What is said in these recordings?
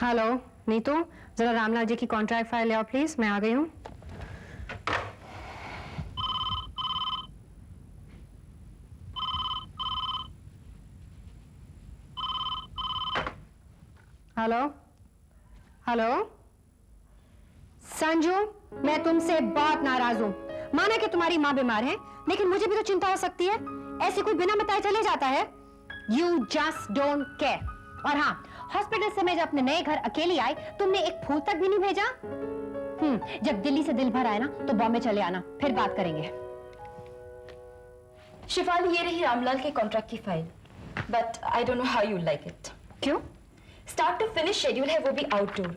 Hello Neetu, जरा रामलाल जी की contract file ले आओ प्लीज, मैं आ गई हूँ। हेलो हेलो संजू, मैं तुमसे बहुत नाराज हूं। माना कि तुम्हारी मां बीमार है, लेकिन मुझे भी तो चिंता हो सकती है। ऐसे कोई बिना बताए चले जाता है? You just don't care. और हाँ, हॉस्पिटल से मैं जब अपने नए घर अकेली आई, तुमने एक फूल तक भी नहीं भेजा। जब दिल्ली से दिल भर आए ना, तो बॉम्बे चले आना, फिर बात करेंगे। शिफाली, ये रही रामलाल के कॉन्ट्रैक्ट की file, but I don't know how you like it. क्यों? स्टार्ट टू फिनिश शेड्यूल है, वो भी आउटडोर।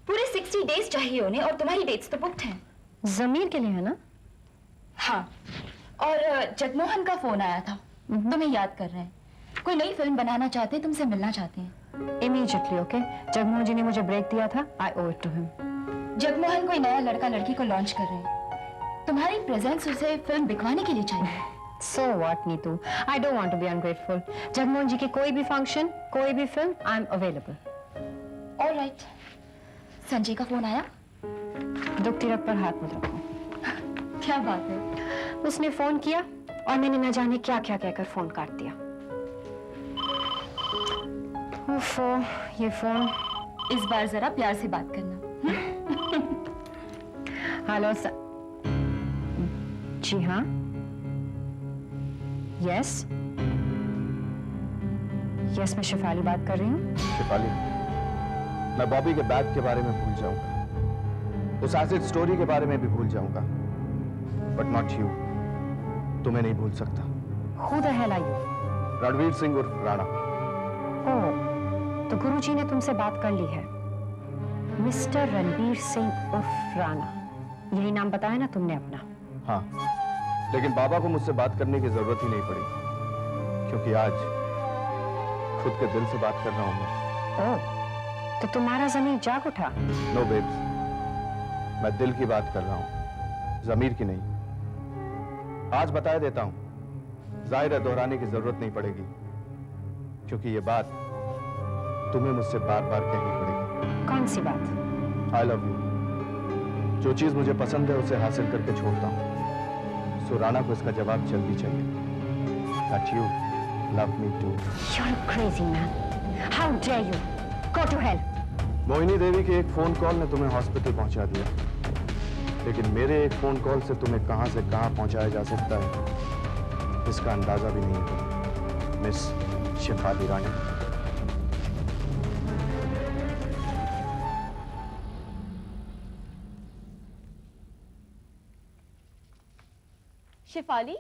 पूरे 60 डेज चाहिए उन्हें, और तुम्हारी डेट्स तो बुक्ड हैं। जमीर के लिए है ना? हाँ, और जगमोहन का फोन आया था, तुम्हें याद कर रहे हैं। कोई नई फिल्म बनाना चाहते हैं, तुमसे मिलना चाहते हैं। Immediately, okay. जगमोहन जी ने मुझे ब्रेक दिया था, आई ओव इट टू हिम। जगमोहन कोई नया लड़का लड़की को लॉन्च कर रहे हैं। तुम्हारी प्रेजेंस उसे फिल्म दिखवाने के लिए चाहिए। So what, Neetu? I don't want to be ungrateful. Jagmohan जी की कोई भी फंक्शन, कोई भी film, I'm available. All right. Sanjay का फोन आया? दुखती रग पर हाथ मत रखो। क्या बात है? उसने फोन किया और मैंने न जाने क्या क्या कहकर फोन काट दिया। ओफो, ये फोन। इस बार जरा प्यार से बात करना। हेलो जी हाँ, यस यस, मैं शिफाली बात कर रही हूँ। शिफाली, मैं बॉबी के बैग के बारे में भूल जाऊंगा, उस एसिड स्टोरी के बारे में भी भूल जाऊंगा, बट नॉट यू। तुम्हें नहीं भूल सकता। Who the hell are you? Ranveer Singh उर्फ राणा। ओह, तो गुरुजी ने तुमसे बात कर ली है। मिस्टर रणवीर सिंह उर्फ राणा, यही नाम बताया ना तुमने अपना? हाँ, लेकिन बाबा को मुझसे बात करने की जरूरत ही नहीं पड़ी, क्योंकि आज खुद के दिल से बात कर रहा हूं मैं। ओह, तो तुम्हारा ज़मीर जाग उठा? नो बेब्स, मैं दिल की बात कर रहा हूं, जमीर की नहीं। आज बताया देता हूं, जाहिर है दोहराने की जरूरत नहीं पड़ेगी, क्योंकि ये बात तुम्हें मुझसे बार बार कहनी पड़ेगी। कौन सी बात? I love you. जो चीज मुझे पसंद है उसे हासिल करके छोड़ता हूं, सो राणा को इसका जवाब जल्दी चाहिए। That you love me too. You're a crazy man. How dare you? Go to hell. Mohini देवी के एक फोन कॉल ने तुम्हें हॉस्पिटल पहुंचा दिया, लेकिन मेरे एक फोन कॉल से तुम्हें कहां से कहां पहुंचाया जा सकता है, इसका अंदाजा भी नहीं है, मिस शिफाली रानी। शिफाली,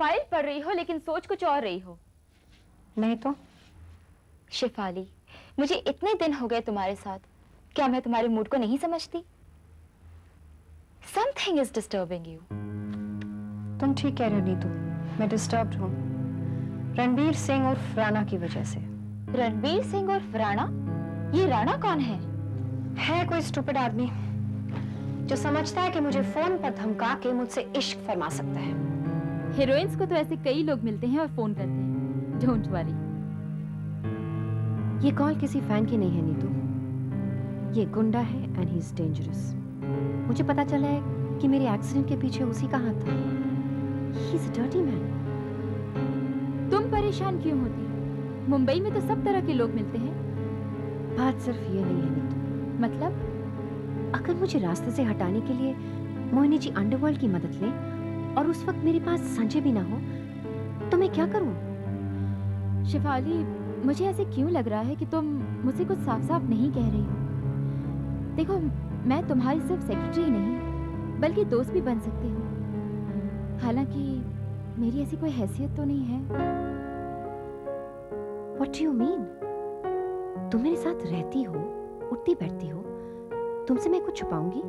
फाइल पढ़ रही हो लेकिन सोच कुछ और रही हो। नहीं तो? शिफाली, मुझे इतने दिन हो गए तुम्हारे साथ, क्या मैं तुम्हारे मूड को नहीं समझती? Something is disturbing you. तुम ठीक कह रहे हो नीतू, मैं डिस्टर्ब्ड हूँ रणबीर सिंह उर्फ राणा की वजह से। रणबीर सिंह उर्फ राणा? ये राणा कौन है? है कोई स्टूपिड आदमी जो समझता है कि मुझे फोन पर धमका के मुझसे इश्क फरमा सकता है। हीरोइंस को तो ऐसे कई लोग मिलते हैं और फोन करते हैं। Don't worry. ये कॉल किसी फैन की नहीं है नीतू, ये गुंडा है एंड ही इज डेंजरस। मुझे पता चला है कि मेरे एक्सीडेंट के पीछे उसी का हाथ था। He is a dirty man. तुम परेशान क्यों होती? मुंबई में तो सब तरह के लोग मिलते हैं। बात सिर्फ ये नहीं है नीतू। मतलब? अगर मुझे रास्ते से हटाने के लिए मोहिनी जी अंडरवर्ल्ड की मदद ले और उस वक्त मेरे पास संजय भी ना हो, तो मैं क्या करूं? शिफाली, मुझे ऐसे क्यों लग रहा है कि तुम मुझसे कुछ साफ साफ नहीं कह रही हो। देखो, मैं तुम्हारी सिर्फ सेक्रेटरी नहीं बल्कि दोस्त भी बन सकती हूँ। हालांकि मेरी ऐसी कोई हैसियत तो नहीं है। What do you mean? तुम मेरे साथ रहती हो, उठती बैठती हो, तुमसे मैं कुछ छुपाऊंगी?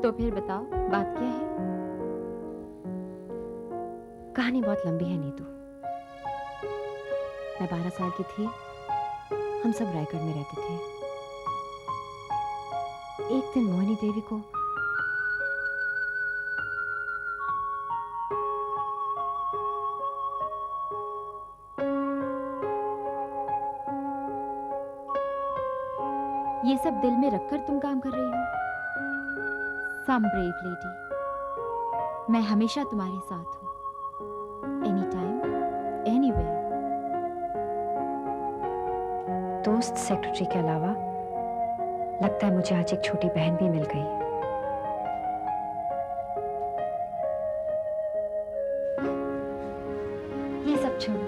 तो फिर बताओ, बात क्या है? कहानी बहुत लंबी है नीतू। मैं 12 साल की थी, हम सब रायगढ़ में रहते थे। एक दिन मोहिनी देवी को ये सब दिल में रखकर तुम काम कर रही हो? सम ब्रेव लेडी, मैं हमेशा तुम्हारे साथ हूँ, एनी टाइम, एनीवेयर। दोस्त सेक्रेटरी के अलावा लगता है मुझे आज एक छोटी बहन भी मिल गई। ये सब छोड़ो,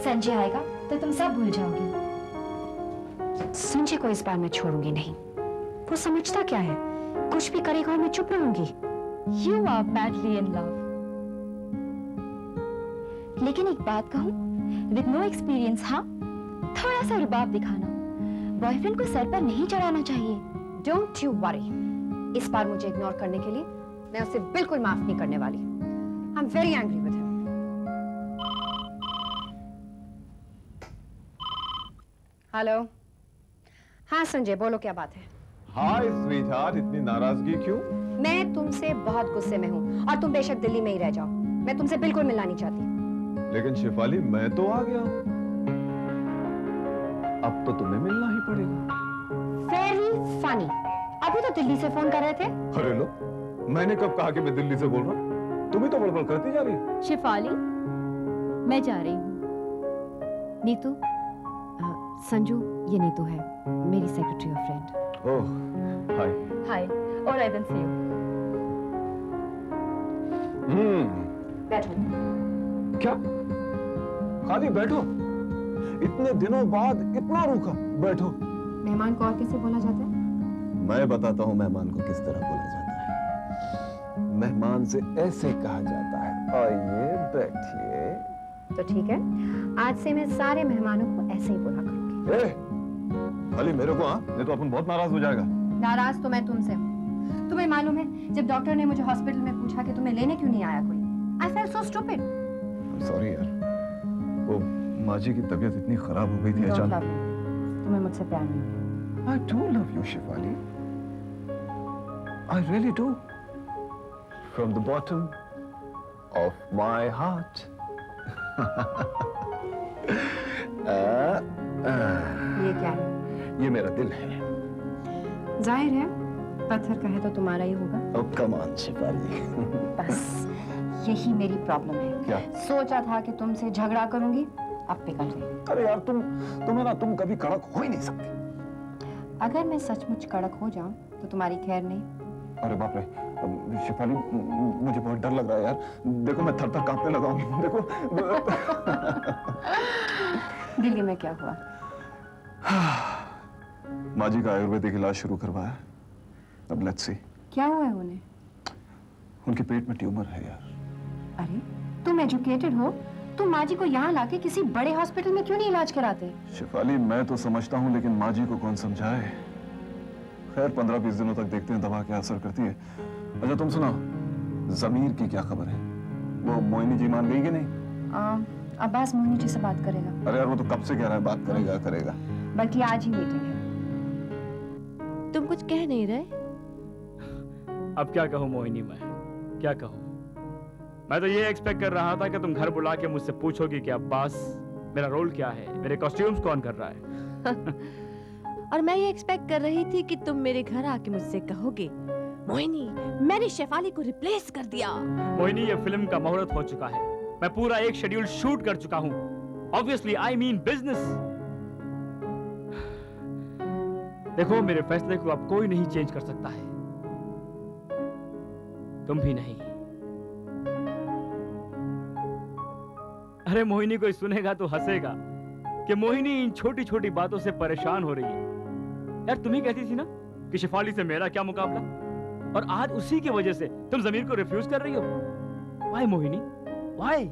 संजय आएगा तो तुम सब भूल जाओगी। संजय को इस बार मैं छोड़ूंगी नहीं। वो समझता क्या है, कुछ भी करेगा और मैं चुप रहूंगी। You are madly in love. लेकिन एक बात कहूँ, with no experience, हाँ, थोड़ा सा रुबाब दिखाना। बॉयफ्रेंड को सर पर नहीं चढ़ाना चाहिए। डोंट यू वरी, इस बार मुझे इग्नोर करने के लिए मैं उसे बिल्कुल माफ नहीं करने वाली। I am very angry with him. Hello, हाँ संजय, बोलो क्या बात है? हाय स्वीटहार्ट, इतनी नाराजगी क्यों? मैं तुमसे बहुत गुस्से में हूँ और तुम बेशक दिल्ली में ही रह जाओ, मैं तुमसे बिल्कुल मिलना नहीं चाहती। लेकिन शिफाली, मैं तो आ गया, अब तो तुम्हें मिलना ही पड़ेगा। वेरी फनी, अभी तो दिल्ली से फोन कर रहे थे। अरे लो, मैंने कब कहा कि मैं दिल्ली से बोल रहा हूँ? तुम ही तो बड़बड़ करती जा रही हो। शिफाली, मैं जा रही हूँ। नीतू, संजू, ये नीतू है, मेरी सेक्रेटरी और friend. Oh, hi. Hi, or I didn't see you. बैठो। क्या? खाली बैठो? इतने दिनों बाद इतना रूखा? बैठो। मेहमान को और कैसे बोला जाता है? मैं बताता हूँ मेहमान को किस तरह बोला जाता है। मेहमान से ऐसे कहा जाता है, आइए बैठिए। तो ठीक है, आज से मैं सारे मेहमानों को ऐसे ही बोला करूंगी। खाली मेरे को, हाँ, नहीं तो अपन बहुत नाराज हो जाएगा। नाराज तो मैं तुमसे हूँ। तुम्हें मालूम है, जब डॉक्टर ने मुझे हॉस्पिटल में पूछा कि तुम्हें लेने क्यों नहीं आया कोई, I felt so stupid. Sorry यार, वो माजी की तबीयत इतनी खराब हो गई थी Don't अचानक। love me. तुम्हें मुझसे प्यार नहीं है। I do love you, Shivali. I really do. From the bottom of my heart. ये क्या है? ये मेरा दिल है। जाहिर है, पत्थर का है तो तुम्हारा ही होगा। Oh, come on, Shivali. बस यही मेरी प्रॉब्लम है। क्या? सोचा था कि तुमसे झगड़ा करूंगी, अब पिघल गई। अरे यार, तुम कभी कड़क हो ही नहीं सकती। अगर मैं सचमुच कड़क हो जाऊं तो तुम्हारी खैर नहीं। अरे बाप रे, शिफाली, मुझे बहुत डर लग रहा है यार। देखो, मैं थर-थर कांपने लगा हूं। देखो। दिल्ली में क्या हुआ? माजी का आयुर्वेदिक इलाज शुरू करवाया, अब लेट्स सी। क्या हुआ है उन्हें? उनके पेट में ट्यूमर है यार। अरे, तुम एजुकेटेड हो, तुम माजी को यहाँ लाके किसी बड़े हॉस्पिटल में क्यों नहीं इलाज कराते? शिफाली, मैं तो समझता हूँ, लेकिन माजी को कौन समझाए। खैर, 15-20 दिनों तक देखते हैं दवा क्या असर करती है। अच्छा, तुम सुनाओ, जमीर की क्या खबर है? वो मोहिनी जी मान गई कि नहीं? अब्बास मोहिनी जी से बात करेगा। अरे यार, वो तो कब से कह रहा है बात करेगा। बल्कि आज ही मीटिंग है। तुम कुछ कह नहीं रहे? अब क्या कहूँ मोहिनी, मैं क्या कहूँ? मैं तो ये एक्सपेक्ट कर रहा था कि तुम घर बुला के मुझसे पूछोगी कि अब्बास, मेरा रोल क्या है, मेरे कॉस्ट्यूम्स कौन कर रहा है। और मैं ये एक्सपेक्ट कर रही थी कि तुम मेरे घर आके मुझसे कहोगे, मोहिनी, मैंने शेफाली को रिप्लेस कर दिया। मोहिनी, ये फिल्म का मुहूर्त हो चुका है, मैं पूरा एक शेड्यूल शूट कर चुका हूँ। Obviously I mean business. देखो, मेरे फैसले को अब कोई नहीं चेंज कर सकता है, तुम भी नहीं। अरे मोहिनी, कोई सुनेगा तो हंसेगा कि मोहिनी इन छोटी छोटी बातों से परेशान हो रही है। यार, तुम ही कहती थी ना कि शिफाली से मेरा क्या मुकाबला, और आज उसी की वजह से तुम जमीर को रिफ्यूज कर रही हो। Why Mohini, why?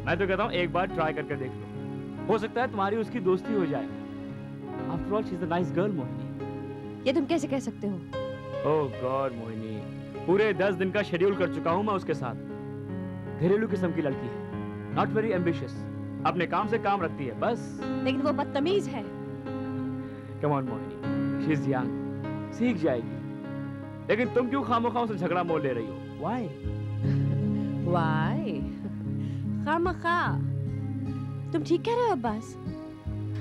मैं तो कहता हूं एक बार ट्राई करके देख लो, हो सकता है तुम्हारी उसकी दोस्ती हो जाए। After all she is a nice girl Mohini. ये तुम कैसे कह सकते हो? ओह गॉड मोहिनी, पूरे 10 दिन का शेड्यूल कर चुका हूं मैं उसके साथ। घरेलू किस्म की लड़की है, नॉट वेरी एम्बिशियस, अपने काम से काम रखती है बस। लेकिन वो बदतमीज है। कम on Mohini, she is young, सीख जाएगी। लेकिन तुम क्यों खामोखा से झगड़ा मोल ले रही हो? व्हाई? वाई? खामखा? तुम ठीक कह रहे हो अब्बास?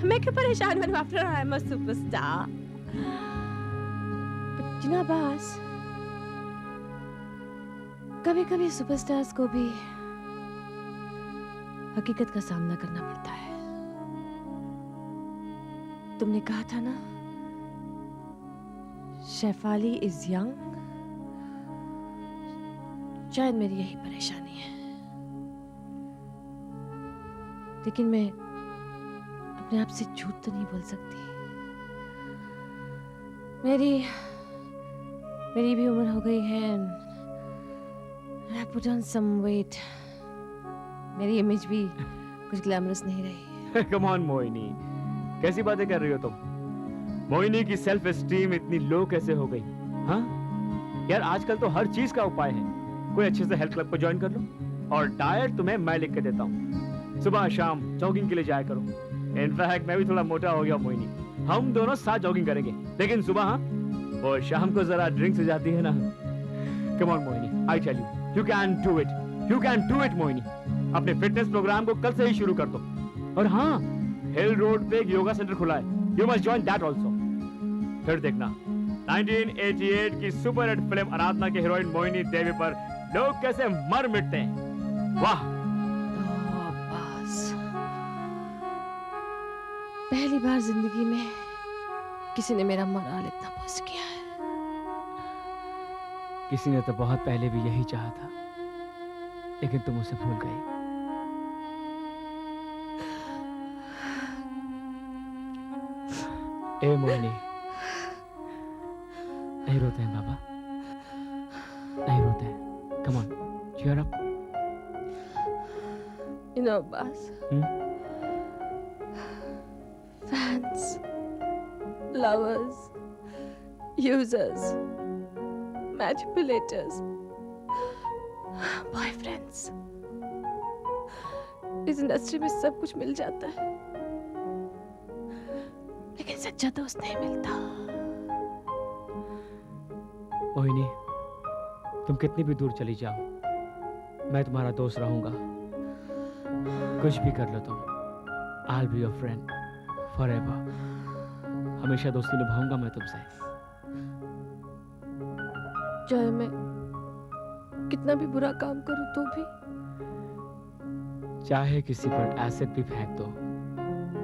मैं क्यों परेशान बनूं? After I am a superstar. But you know Abbas, कभी-कभी सुपरस्टार्स को भी हकीकत का सामना करना पड़ता है। तुमने कहा था ना, शेफाली इज यंग। शायद मेरी यही परेशानी है, लेकिन मैं अपने आप से झूठ तो नहीं बोल सकती। मेरी भी उम्र हो गई है। I put on some weight. मेरी इमेज भी कुछ ग्लैमरस नहीं रही। कम ऑन मोहिनी, कैसी बातें कर रही हो तुम? मोहिनी की सेल्फ एस्टीम इतनी लो कैसे हो गई? हाँ यार, आजकल तो हर चीज का उपाय है। कोई अच्छे से हेल्थ क्लब को ज्वाइन कर लो, और डाइट तुम्हें मैं लिख के देता हूँ। सुबह शाम जॉगिंग के लिए जाया करो। इनफैक्ट मैं भी थोड़ा मोटा हो गया मोहिनी, हम दोनों साथ जॉगिंग करेंगे, लेकिन सुबह हाँ, और शाम को जरा ड्रिंक्स हो जाती है ना। Come on Mohini, I tell you can do it, you can do it Mohini. अपने फिटनेस प्रोग्राम को कल से ही शुरू कर दो। और हाँ, हिल रोड पे एक योगा सेंटर खुला है, you must join that also. फिर देखना 1988 की सुपर हिट फिल्म आराधना के हीरोइन मोहिनी देवी पर लोग कैसे मर मिटते हैं। वाह, पहली बार जिंदगी में किसी ने मेरा मोराल इतना बुस्ट किया है। किसी ने तो बहुत पहले भी यही चाहा था, लेकिन तुम उसे भूल गई। ए मोहिनी, नहीं रोते हैं बाबा, नहीं रोते हैं। Come on, cheer up. You know, Abbas, fans, lovers, users, manipulators, boyfriends, इस इंडस्ट्री में सब कुछ मिल जाता है, लेकिन सच्चा दोस्त नहीं मिलता। मोहिनी, तुम कितनी भी दूर चली जाओ, मैं तुम्हारा दोस्त रहूंगा। कुछ भी कर लो तुम, I'll be your friend forever. हमेशा दोस्ती निभाऊंगा मैं तुमसे। चाहे मैं कितना भी बुरा काम करूं तो भी। चाहे किसी पर एसिड भी फेंक दो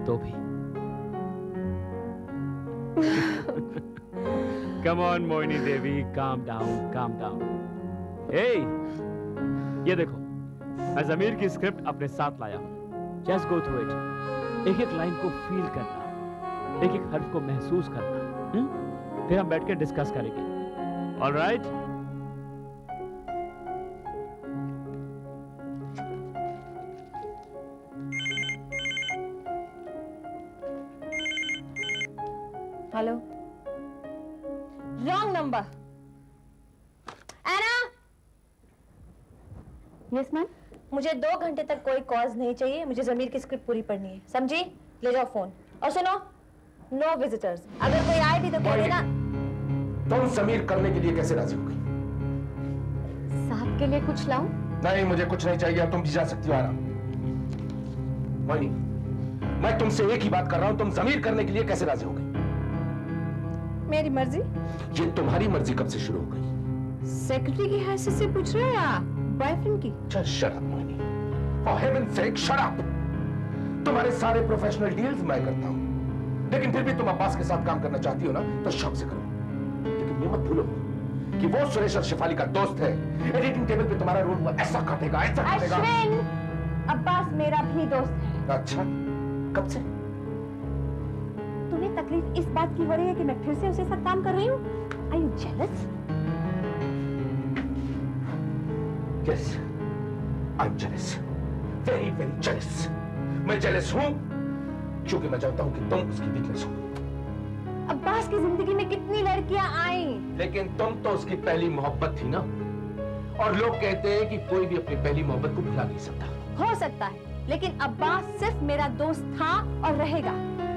तो भी। Come on Mohini Devi, calm down, calm down. Hey, ये देखो, मैं ज़मीर की स्क्रिप्ट अपने साथ लाया हूँ। Just go through it. एक एक लाइन को फील करना, एक एक हर्फ को महसूस करना, फिर हम बैठ के डिस्कस करेंगे। All right? Hello, wrong number. Anna, yes ma'am. मुझे 2 घंटे तक कोई कॉल्स नहीं चाहिए। मुझे ज़मीर की स्क्रिप्ट पूरी पढ़नी है, समझी? ले जाओ फोन। और सुनो, नो विजिटर्स। अगर कोई आए भी तो कह देना। तुम ज़मीर करने के लिए कैसे राजी हो गई? साहब के लिए कुछ लाऊं? नहीं, मुझे कुछ नहीं चाहिए, तुम भी जा सकती हो आराम। मोहिनी, मैं तुमसे एक ही बात कर रहा हूं, तुम ज़मीर करने के लिए कैसे राजी हो गई? मेरी मर्जी। ये तुम्हारी मर्जी कब से शुरू हो गई? सेक्रेटरी की हैसियत से पूछ रहे हो या बॉयफ्रेंड की? Shut up Mohini, for heaven sec shut up. तुम्हारे सारे प्रोफेशनल डील्स मैं करता हूं, लेकिन फिर भी तुम अब्बास के साथ काम करना चाहती हो ना, तो शौक से करो। लेकिन ये मत भूलो कि वो सुरेश और शेफाली का दोस्त है। एडिटिंग टेबल पे तुम्हारा रोल वो ऐसा काटेगा, ऐसा काटेगा। अश्विन, अब्बास मेरा भी दोस्त है। अच्छा, कब से? तुम्हें तकलीफ इस बात की हो रही है कि मैं फिर से उसके साथ काम कर रही हूँ? Are you jealous? Yes, I'm jealous. Very, very jealous. मैं jealous हूँ क्योंकि मैं जानता हूँ कि तुम उसकी वीकनेस हो। अब्बास की जिंदगी में कितनी लड़कियां आई, लेकिन तुम तो उसकी पहली मोहब्बत थी ना। और लोग कहते हैं कि कोई भी अपनी पहली मोहब्बत को भुला नहीं सकता। हो सकता है, लेकिन अब्बास सिर्फ मेरा दोस्त था और रहेगा,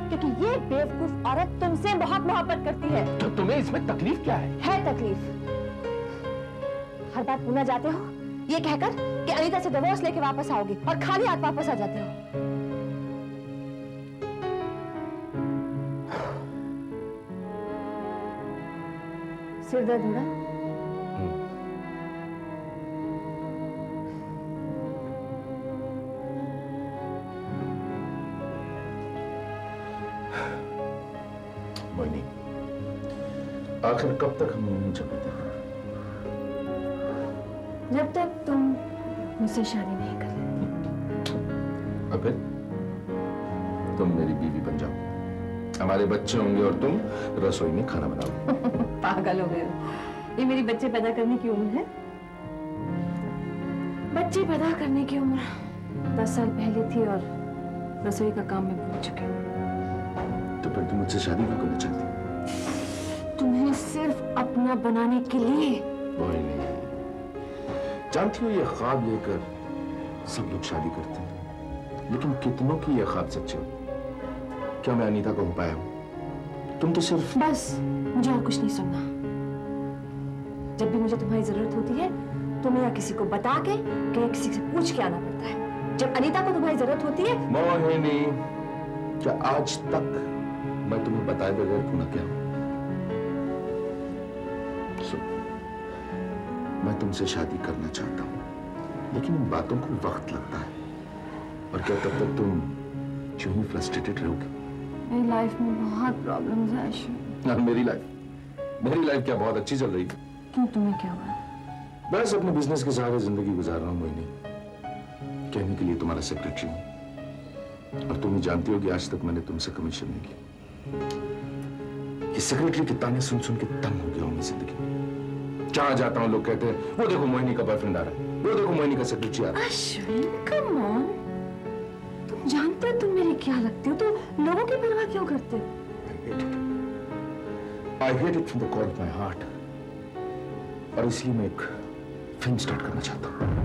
क्योंकि ये बेवकूफ औरत तुमसे बहुत मोहब्बत करती है। तो तुम्हें इसमें तकलीफ क्या है? है तकलीफ। हर बात भूलना जाते हो ये कहकर कि अनीता से डिवोर्स लेके वापस आओगे और खाली हाथ वापस आ जाते हो। सिर दर्द हो रहा? मोहिनी, आखिर कब तक हम यूं चलते हैं? जब तक तुम मुझसे शादी नहीं कर लेते। और फिर तुम मेरी बीवी बन जाओ, हमारे बच्चे होंगे और तुम रसोई में खाना बनाओ। पागल हो गए हो। ये मेरी बच्चे पैदा करने की उम्र है? बच्चे पैदा करने की उम्र 10 साल पहले थी और रसोई का काम मैं भूल चुकी हूँ। तो फिर तुम मुझसे शादी क्यों करना चाहती? तुम्हें सिर्फ अपना बनाने के लिए। मोहिनी, जानती हो ये ख्वाब लेकर सब लोग शादी करते हैं, लेकिन कितनों की ये ख्वाब सच्चे हो? क्या मैं अनीता को हो पाया हूं? तुम तो सिर्फ बस, मुझे और कुछ नहीं सुनना। जब भी मुझे तुम्हारी जरूरत होती है तुम्हें या किसी को बता के या किसी से पूछ के आना पड़ता है। जब अनीता को तुम्हारी जरूरत होती है। मोहिनी, क्या आज तक मैं तुम्हें बताए बगैर क्यों ना क्या? सुन, मैं तुमसे शादी करना चाहता हूं, लेकिन इन बातों को वक्त लगता है। और क्या तब तक तुम क्यों ही फ्रस्ट्रेटेड रहोगे? मेरी लाइफ में बहुत प्रॉब्लम्स हैं आशु। और मेरी लाइफ क्या बहुत अच्छी चल रही है? क्यों, तुम्हें क्या हुआ? बस अपने बिजनेस के सहारे जिंदगी गुजार रहा हूं मोहिनी। कहने के लिए तुम्हारा सेक्रेटरी हूं, और तुम ही जानती हो कि आज तक मैंने तुमसे कमीशन नहीं की। ये सेक्रेटरी के ताने सुन सुन के तंग हो गया हूं मैं जिंदगी में। जहां जाता हूं लोग कहते हैं वो देखो मोहिनी का बॉयफ्रेंड आ रहा है, वो देखो मोहिनी का सेक्रेटरी आ रहा है। Ashwin, come on. तुम जानते हो तुम मेरी क्या लगती हो, तो लोगों की परवाह क्यों करते हो? I hate it from the core of my heart। और इसलिए मैं एक फिल्म स्टार्ट करना चाहता हूं।